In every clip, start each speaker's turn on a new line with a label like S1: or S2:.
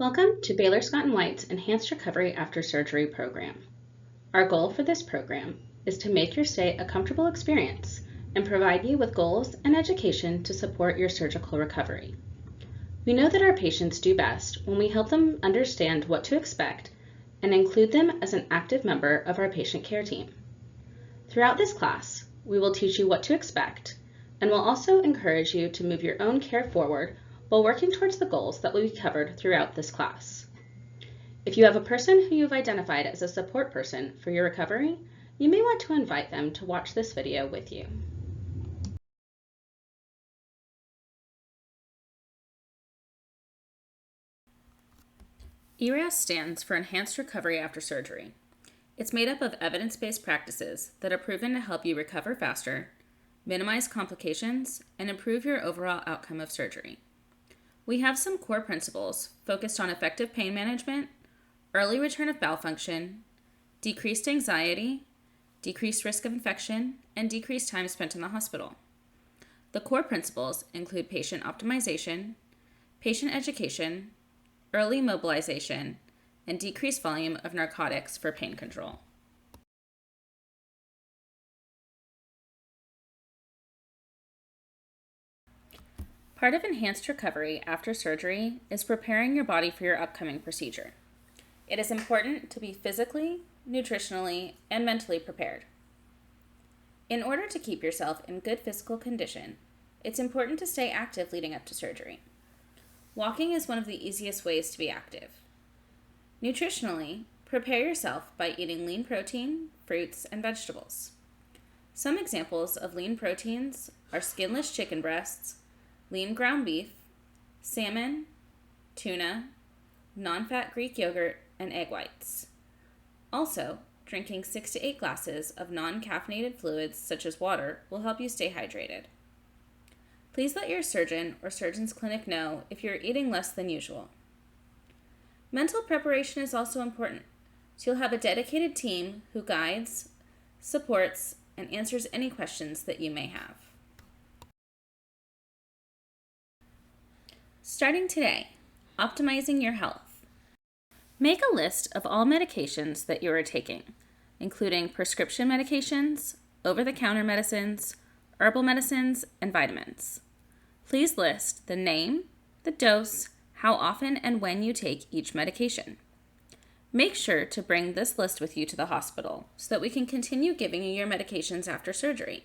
S1: Welcome to Baylor Scott & White's Enhanced Recovery After Surgery program. Our goal for this program is to make your stay a comfortable experience and provide you with goals and education to support your surgical recovery. We know that our patients do best when we help them understand what to expect and include them as an active member of our patient care team. Throughout this class, we will teach you what to expect and will also encourage you to move your own care forward while working towards the goals that will be covered throughout this class. If you have a person who you've identified as a support person for your recovery, you may want to invite them to watch this video with you.
S2: ERAS stands for Enhanced Recovery After Surgery. It's made up of evidence-based practices that are proven to help you recover faster, minimize complications, and improve your overall outcome of surgery. We have some core principles focused on effective pain management, early return of bowel function, decreased anxiety, decreased risk of infection, and decreased time spent in the hospital. The core principles include patient optimization, patient education, early mobilization, and decreased volume of narcotics for pain control. Part of enhanced recovery after surgery is preparing your body for your upcoming procedure. It is important to be physically, nutritionally, and mentally prepared. In order to keep yourself in good physical condition, it's important to stay active leading up to surgery. Walking is one of the easiest ways to be active. Nutritionally, prepare yourself by eating lean protein, fruits, and vegetables. Some examples of lean proteins are skinless chicken breasts, lean ground beef, salmon, tuna, non-fat Greek yogurt, and egg whites. Also, drinking 6 to 8 glasses of non-caffeinated fluids such as water will help you stay hydrated. Please let your surgeon or surgeon's clinic know if you're eating less than usual. Mental preparation is also important, so you'll have a dedicated team who guides, supports, and answers any questions that you may have. Starting today, optimizing your health. Make a list of all medications that you are taking, including prescription medications, over-the-counter medicines, herbal medicines, and vitamins. Please list the name, the dose, how often and when you take each medication. Make sure to bring this list with you to the hospital so that we can continue giving you your medications after surgery.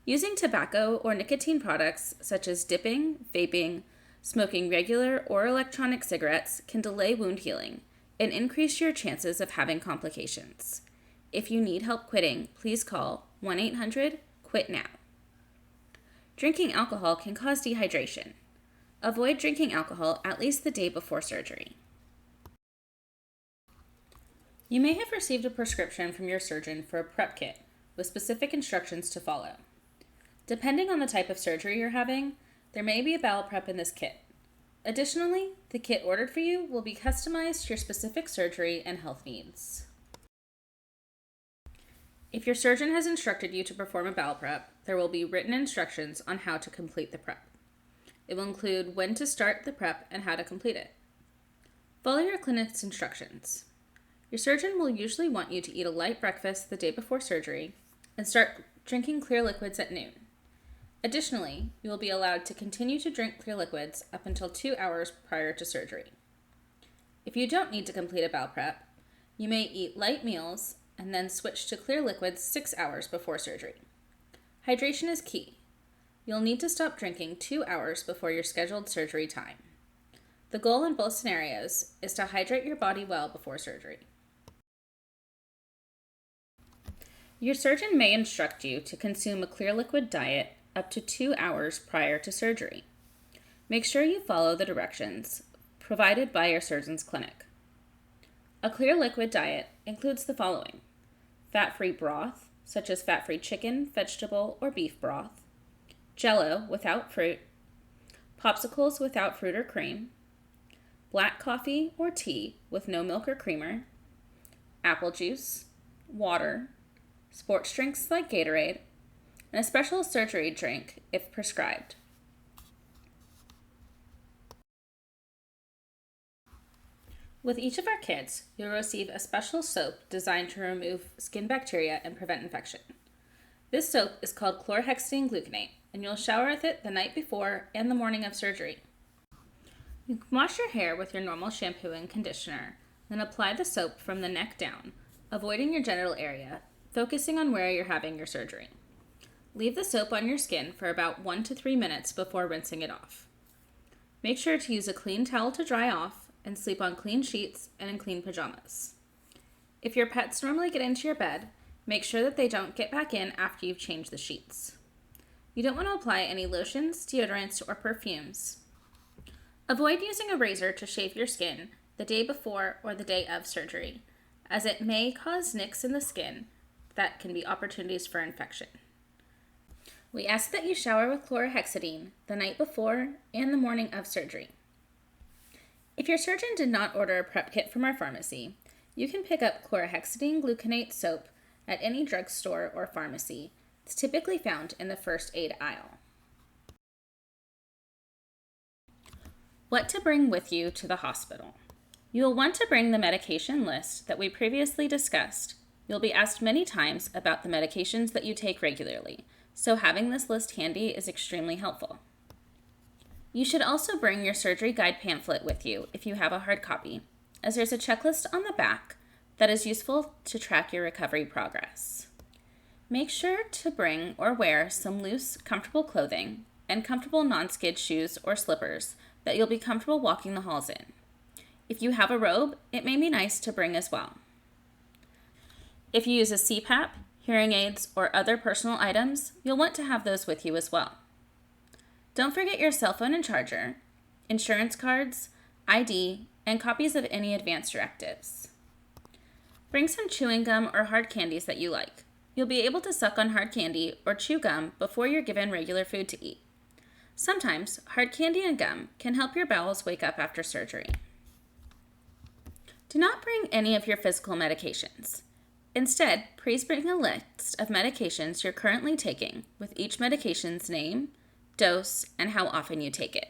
S2: Using tobacco or nicotine products such as dipping, vaping, smoking regular or electronic cigarettes can delay wound healing and increase your chances of having complications. If you need help quitting, please call 1-800-QUIT-NOW. Drinking alcohol can cause dehydration. Avoid drinking alcohol at least the day before surgery. You may have received a prescription from your surgeon for a prep kit with specific instructions to follow. Depending on the type of surgery you're having, there may be a bowel prep in this kit. Additionally, the kit ordered for you will be customized to your specific surgery and health needs. If your surgeon has instructed you to perform a bowel prep, there will be written instructions on how to complete the prep. It will include when to start the prep and how to complete it. Follow your clinic's instructions. Your surgeon will usually want you to eat a light breakfast the day before surgery and start drinking clear liquids at noon. Additionally, you will be allowed to continue to drink clear liquids up until 2 hours prior to surgery. If you don't need to complete a bowel prep, you may eat light meals and then switch to clear liquids 6 hours before surgery. Hydration is key. You'll need to stop drinking 2 hours before your scheduled surgery time. The goal in both scenarios is to hydrate your body well before surgery. Your surgeon may instruct you to consume a clear liquid diet up to 2 hours prior to surgery. Make sure you follow the directions provided by your surgeon's clinic. A clear liquid diet includes the following: fat-free broth, such as fat-free chicken, vegetable, or beef broth, Jell-O without fruit, popsicles without fruit or cream, black coffee or tea with no milk or creamer, apple juice, water, sports drinks like Gatorade, and a special surgery drink if prescribed. With each of our kits, you'll receive a special soap designed to remove skin bacteria and prevent infection. This soap is called chlorhexidine gluconate, and you'll shower with it the night before and the morning of surgery. You can wash your hair with your normal shampoo and conditioner, then apply the soap from the neck down, avoiding your genital area, focusing on where you're having your surgery. Leave the soap on your skin for about 1 to 3 minutes before rinsing it off. Make sure to use a clean towel to dry off and sleep on clean sheets and in clean pajamas. If your pets normally get into your bed, make sure that they don't get back in after you've changed the sheets. You don't want to apply any lotions, deodorants, or perfumes. Avoid using a razor to shave your skin the day before or the day of surgery, as it may cause nicks in the skin that can be opportunities for infection. We ask that you shower with chlorhexidine the night before and the morning of surgery. If your surgeon did not order a prep kit from our pharmacy, you can pick up chlorhexidine gluconate soap at any drugstore or pharmacy. It's typically found in the first aid aisle. What to bring with you to the hospital. You will want to bring the medication list that we previously discussed. You'll be asked many times about the medications that you take regularly, so having this list handy is extremely helpful. You should also bring your surgery guide pamphlet with you if you have a hard copy, as there's a checklist on the back that is useful to track your recovery progress. Make sure to bring or wear some loose, comfortable clothing and comfortable non-skid shoes or slippers that you'll be comfortable walking the halls in. If you have a robe, it may be nice to bring as well. If you use a CPAP, hearing aids, or other personal items, you'll want to have those with you as well. Don't forget your cell phone and charger, insurance cards, ID, and copies of any advance directives. Bring some chewing gum or hard candies that you like. You'll be able to suck on hard candy or chew gum before you're given regular food to eat. Sometimes, hard candy and gum can help your bowels wake up after surgery. Do not bring any of your physical medications. Instead, please bring a list of medications you're currently taking with each medication's name, dose, and how often you take it.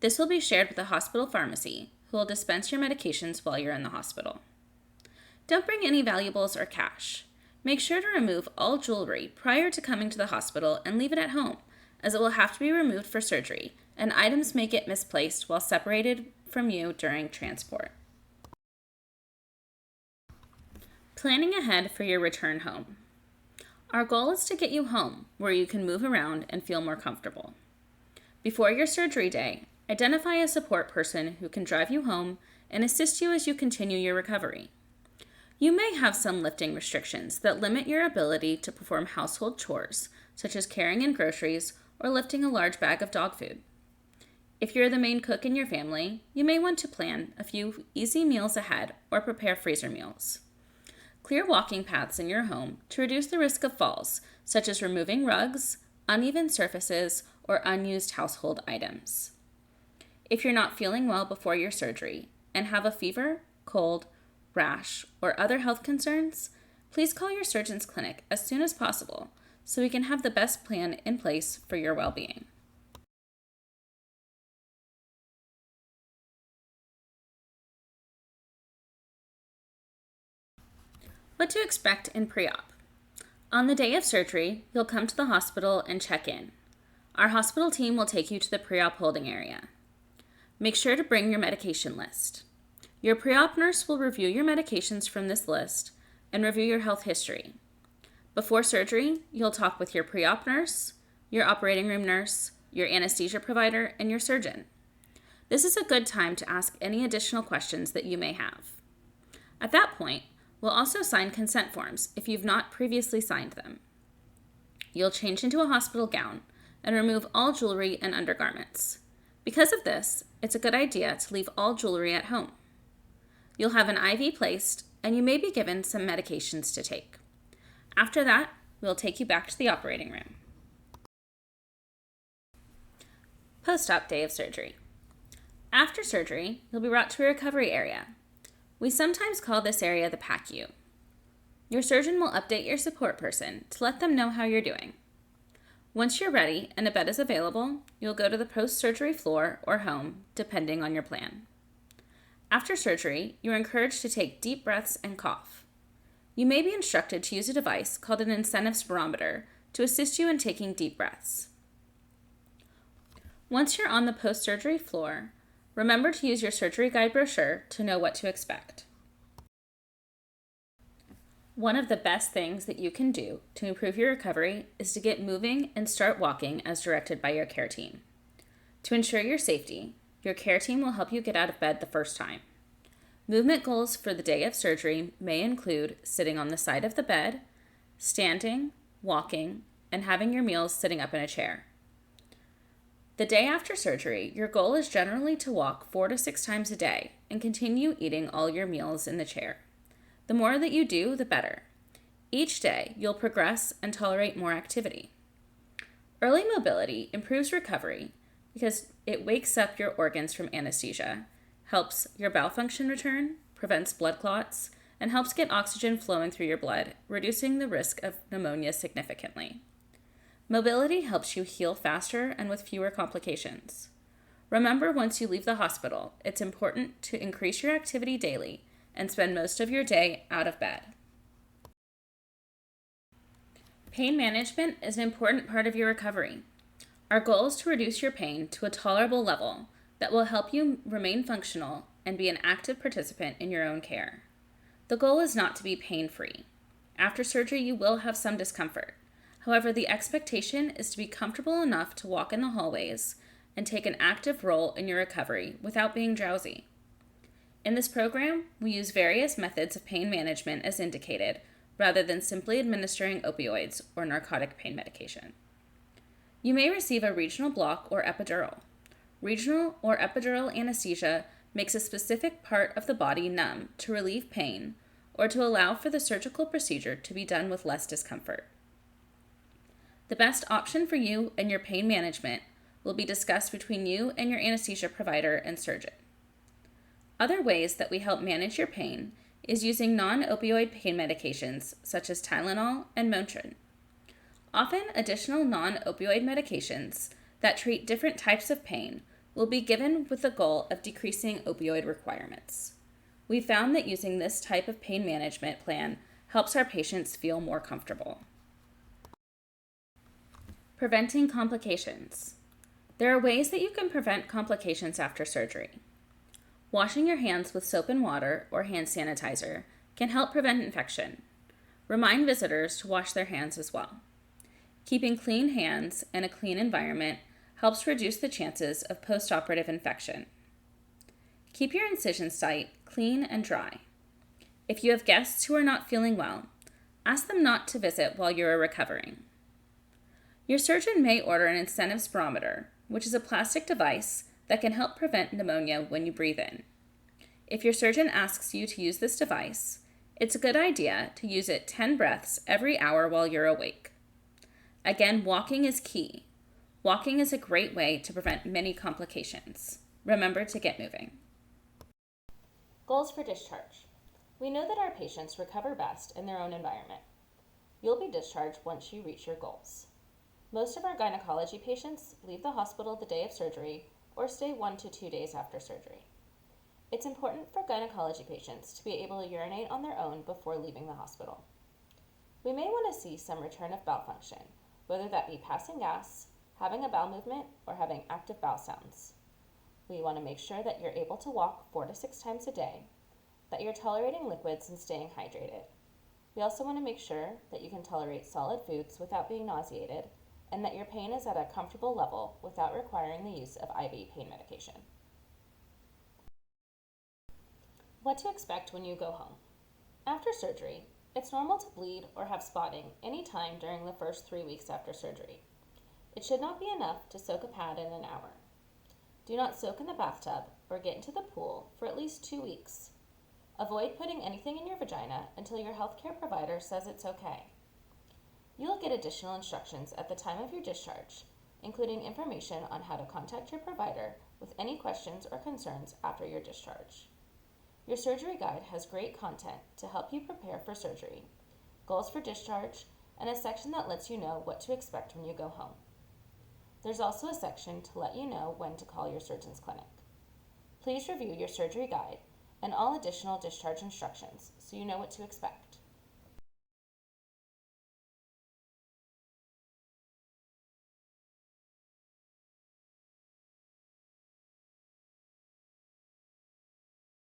S2: This will be shared with the hospital pharmacy, who will dispense your medications while you're in the hospital. Don't bring any valuables or cash. Make sure to remove all jewelry prior to coming to the hospital and leave it at home, as it will have to be removed for surgery, and items may get misplaced while separated from you during transport. Planning ahead for your return home. Our goal is to get you home where you can move around and feel more comfortable. Before your surgery day, identify a support person who can drive you home and assist you as you continue your recovery. You may have some lifting restrictions that limit your ability to perform household chores, such as carrying in groceries or lifting a large bag of dog food. If you're the main cook in your family, you may want to plan a few easy meals ahead or prepare freezer meals. Clear walking paths in your home to reduce the risk of falls, such as removing rugs, uneven surfaces, or unused household items. If you're not feeling well before your surgery and have a fever, cold, rash, or other health concerns, please call your surgeon's clinic as soon as possible so we can have the best plan in place for your well-being. What to expect in pre-op. On the day of surgery, you'll come to the hospital and check in. Our hospital team will take you to the pre-op holding area. Make sure to bring your medication list. Your pre-op nurse will review your medications from this list and review your health history. Before surgery, you'll talk with your pre-op nurse, your operating room nurse, your anesthesia provider, and your surgeon. This is a good time to ask any additional questions that you may have. At that point, we'll also sign consent forms if you've not previously signed them. You'll change into a hospital gown and remove all jewelry and undergarments. Because of this, it's a good idea to leave all jewelry at home. You'll have an IV placed, and you may be given some medications to take. After that, we'll take you back to the operating room. Post-op day of surgery. After surgery, you'll be brought to a recovery area. We sometimes call this area the PACU. Your surgeon will update your support person to let them know how you're doing. Once you're ready and a bed is available, you'll go to the post-surgery floor or home, depending on your plan. After surgery, you're encouraged to take deep breaths and cough. You may be instructed to use a device called an incentive spirometer to assist you in taking deep breaths. Once you're on the post-surgery floor, remember to use your surgery guide brochure to know what to expect. One of the best things that you can do to improve your recovery is to get moving and start walking as directed by your care team. To ensure your safety, your care team will help you get out of bed the first time. Movement goals for the day of surgery may include sitting on the side of the bed, standing, walking, and having your meals sitting up in a chair. The day after surgery, your goal is generally to walk 4 to 6 times a day and continue eating all your meals in the chair. The more that you do, the better. Each day, you'll progress and tolerate more activity. Early mobility improves recovery because it wakes up your organs from anesthesia, helps your bowel function return, prevents blood clots, and helps get oxygen flowing through your blood, reducing the risk of pneumonia significantly. Mobility helps you heal faster and with fewer complications. Remember, once you leave the hospital, it's important to increase your activity daily and spend most of your day out of bed. Pain management is an important part of your recovery. Our goal is to reduce your pain to a tolerable level that will help you remain functional and be an active participant in your own care. The goal is not to be pain-free. After surgery, you will have some discomfort. However, the expectation is to be comfortable enough to walk in the hallways and take an active role in your recovery without being drowsy. In this program, we use various methods of pain management as indicated, rather than simply administering opioids or narcotic pain medication. You may receive a regional block or epidural. Regional or epidural anesthesia makes a specific part of the body numb to relieve pain or to allow for the surgical procedure to be done with less discomfort. The best option for you and your pain management will be discussed between you and your anesthesia provider and surgeon. Other ways that we help manage your pain is using non-opioid pain medications such as Tylenol and Motrin. Often, additional non-opioid medications that treat different types of pain will be given with the goal of decreasing opioid requirements. We found that using this type of pain management plan helps our patients feel more comfortable. Preventing complications. There are ways that you can prevent complications after surgery. Washing your hands with soap and water or hand sanitizer can help prevent infection. Remind visitors to wash their hands as well. Keeping clean hands and a clean environment helps reduce the chances of postoperative infection. Keep your incision site clean and dry. If you have guests who are not feeling well, ask them not to visit while you are recovering. Your surgeon may order an incentive spirometer, which is a plastic device that can help prevent pneumonia when you breathe in. If your surgeon asks you to use this device, it's a good idea to use it 10 breaths every hour while you're awake. Again, walking is key. Walking is a great way to prevent many complications. Remember to get moving.
S1: Goals for discharge. We know that our patients recover best in their own environment. You'll be discharged once you reach your goals. Most of our gynecology patients leave the hospital the day of surgery or stay 1 to 2 days after surgery. It's important for gynecology patients to be able to urinate on their own before leaving the hospital. We may want to see some return of bowel function, whether that be passing gas, having a bowel movement, or having active bowel sounds. We want to make sure that you're able to walk 4 to 6 times a day, that you're tolerating liquids and staying hydrated. We also want to make sure that you can tolerate solid foods without being nauseated, and that your pain is at a comfortable level without requiring the use of IV pain medication. What to expect when you go home. After surgery, it's normal to bleed or have spotting any time during the first 3 weeks after surgery. It should not be enough to soak a pad in an hour. Do not soak in the bathtub or get into the pool for at least 2 weeks. Avoid putting anything in your vagina until your healthcare provider says it's okay. You will get additional instructions at the time of your discharge, including information on how to contact your provider with any questions or concerns after your discharge. Your surgery guide has great content to help you prepare for surgery, goals for discharge, and a section that lets you know what to expect when you go home. There's also a section to let you know when to call your surgeon's clinic. Please review your surgery guide
S2: and all additional discharge instructions so you know what to expect.